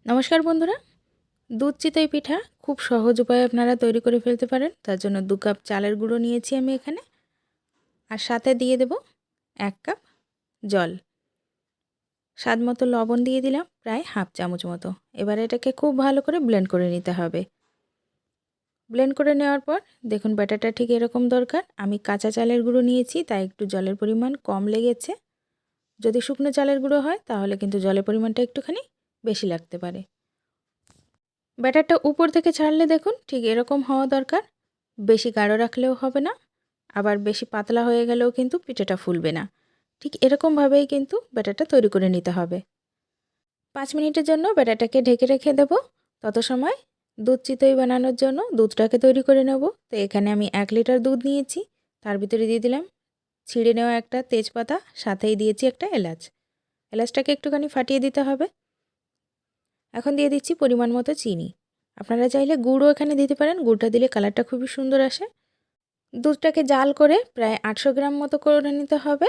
নমস্কার বন্ধুরা, দুধ চিতই পিঠা খুব সহজ উপায়ে আপনারা তৈরি করে ফেলতে পারেন। তার জন্য 2 কাপ চালের গুঁড়ো নিয়েছি আমি এখানে, আর সাথে দিয়ে দেব 1 কাপ জল। স্বাদ মতো লবণ দিয়ে দিলাম প্রায় হাফ চামচ মতো। এবার এটাকে খুব ভালো করে ব্লেন্ড করে নিতে হবে। ব্লেন্ড করে নেওয়ার পর দেখুন ব্যাটারটা ঠিক এরকম দরকার। আমি কাঁচা চালের গুঁড়ো নিয়েছি, তাই একটু জলের পরিমাণ কম লেগেছে। যদি শুকনো চালের গুঁড়ো হয় তাহলে কিন্তু জলের পরিমাণটা একটুখানি বেশি লাগতে পারে। ব্যাটারটা উপর থেকে ছাড়লে দেখুন ঠিক এরকম হওয়া দরকার। বেশি গাঢ় রাখলেও হবে না, আবার বেশি পাতলা হয়ে গেলেও কিন্তু পিঠাটা ফুলবে না। ঠিক এরকমভাবেই কিন্তু ব্যাটারটা তৈরি করে নিতে হবে। 5 মিনিটের জন্য ব্যাটারটাকে ঢেকে রেখে দেব। তত সময় দুধ চিতই বানানোর জন্য দুধটাকে তৈরি করে নেব। তো এখানে আমি 1 লিটার দুধ নিয়েছি, তার ভিতরে দিয়ে দিলাম ছিঁড়ে নেওয়া একটা তেজপাতা, সাথেই দিয়েছি একটা এলাচ। এলাচটাকে একটুখানি ফাটিয়ে দিতে হবে। এখন দিয়ে দিচ্ছি পরিমাণ মতো চিনি। আপনারা চাইলে গুড়ও এখানে দিতে পারেন, গুড়টা দিলে কালারটা খুবই সুন্দর আসে। দুধটাকে জাল করে প্রায় 800 গ্রাম মতো করে নিতে হবে,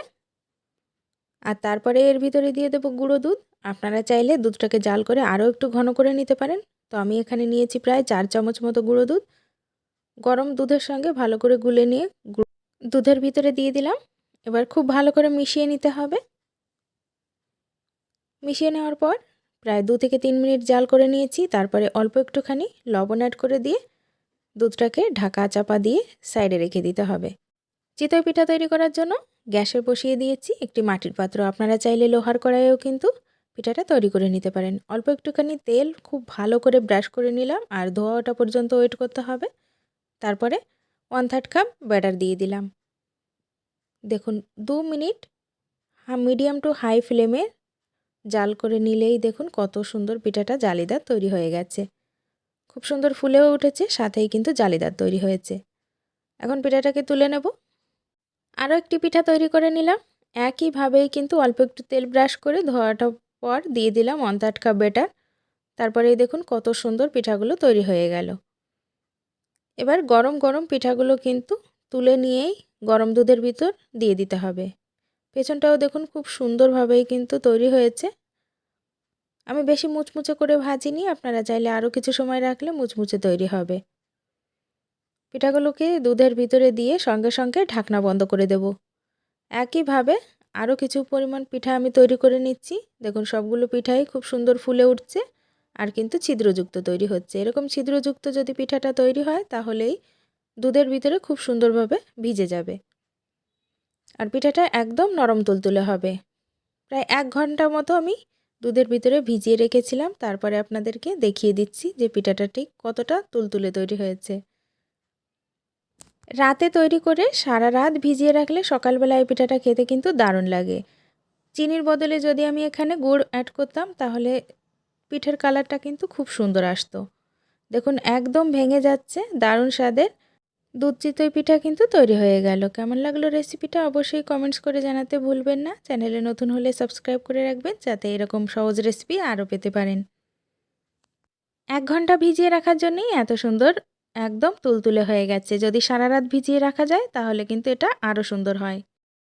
আর তারপরে এর ভিতরে দিয়ে দেবো গুঁড়ো দুধ। আপনারা চাইলে দুধটাকে জাল করে আরও একটু ঘন করে নিতে পারেন। তো আমি এখানে নিয়েছি প্রায় 4 চামচ মতো গুঁড়ো দুধ। গরম দুধের সঙ্গে ভালো করে গুলে নিয়ে দুধের ভিতরে দিয়ে দিলাম। এবার খুব ভালো করে মিশিয়ে নিতে হবে। মিশিয়ে নেওয়ার পর প্রায় 2 থেকে 3 মিনিট জাল করে নিয়েছি। তারপরে অল্প একটুখানি লবণ অ্যাড করে দিয়ে দুধটাকে ঢাকা চাপা দিয়ে সাইডে রেখে দিতে হবে। চিতই পিঠা তৈরি করার জন্য গ্যাসে বসিয়ে দিয়েছি একটি মাটির পাত্র। আপনারা চাইলে লোহার কড়াইয়েও কিন্তু পিঠাটা তৈরি করে নিতে পারেন। অল্প একটুখানি তেল খুব ভালো করে ব্রাশ করে নিলাম, আর ধোয়া ওঠা পর্যন্ত ওয়েট করতে হবে। তারপরে 1/3 কাপ ব্যাটার দিয়ে দিলাম। দেখুন 2 মিনিট মিডিয়াম টু হাই ফ্লেমে জাল করে নিলেই দেখুন কত সুন্দর পিঠাটা জালিদার তৈরি হয়ে গেছে। খুব সুন্দর ফুলেও উঠেছে, সাথেই কিন্তু জালিদার তৈরি হয়েছে। এখন পিঠাটাকে তুলে নেব। আরও একটি পিঠা তৈরি করে নিলাম। একইভাবেই কিন্তু অল্প একটু তেল ব্রাশ করে ধোয়াটার পর দিয়ে দিলাম 1/3 কাপ ব্যাটার। তারপরেই দেখুন কত সুন্দর পিঠাগুলো তৈরি হয়ে গেল। এবার গরম গরম পিঠাগুলো কিন্তু তুলে নিয়েই গরম দুধের ভিতর দিয়ে দিতে হবে। পেছনটাও দেখুন খুব সুন্দরভাবেই কিন্তু তৈরি হয়েছে। আমি বেশি মুচমুচে করে ভাজিনি, আপনারা চাইলে আরও কিছু সময় রাখলে মুচমুচে তৈরি হবে। পিঠাগুলোকে দুধের ভিতরে দিয়ে সঙ্গে সঙ্গে ঢাকনা বন্ধ করে দেব। একইভাবে আরও কিছু পরিমাণ পিঠা আমি তৈরি করে নিচ্ছি। দেখুন সবগুলো পিঠাই খুব সুন্দর ফুলে উঠছে, আর কিন্তু ছিদ্রযুক্ত তৈরি হচ্ছে। এরকম ছিদ্রযুক্ত যদি পিঠাটা তৈরি হয় তাহলেই দুধের ভিতরে খুব সুন্দরভাবে ভিজে যাবে, আর পিঠাটা একদম নরম তুলতুলে হবে। প্রায় 1 ঘন্টা মতো আমি দুধের ভিতরে ভিজিয়ে রেখেছিলাম। তারপরে আপনাদেরকে দেখিয়ে দিচ্ছি যে পিঠাটা ঠিক কতটা তুলতুলে তৈরি হয়েছে। রাতে তৈরি করে সারা রাত ভিজিয়ে রাখলে সকালবেলা এই পিঠাটা খেতে কিন্তু দারুণ লাগে। চিনির বদলে যদি আমি এখানে গুড় অ্যাড করতাম তাহলে পিঠের কালারটা কিন্তু খুব সুন্দর আসতো। দেখুন একদম ভেঙে যাচ্ছে, দারুণ স্বাদের দুধ চিতই পিঠা কিন্তু তৈরি হয়ে গেল। কেমন লাগলো রেসিপিটা অবশ্যই কমেন্টস করে জানাতে ভুলবেন না। চ্যানেলে নতুন হলে সাবস্ক্রাইব করে রাখবেন যাতে এরকম সহজ রেসিপি আরও পেতে পারেন। 1 ঘন্টা ভিজিয়ে রাখার জন্যই এত সুন্দর একদম তুলতুলে হয়ে গেছে। যদি সারা রাত ভিজিয়ে রাখা যায় তাহলে কিন্তু এটা আরও সুন্দর হয়।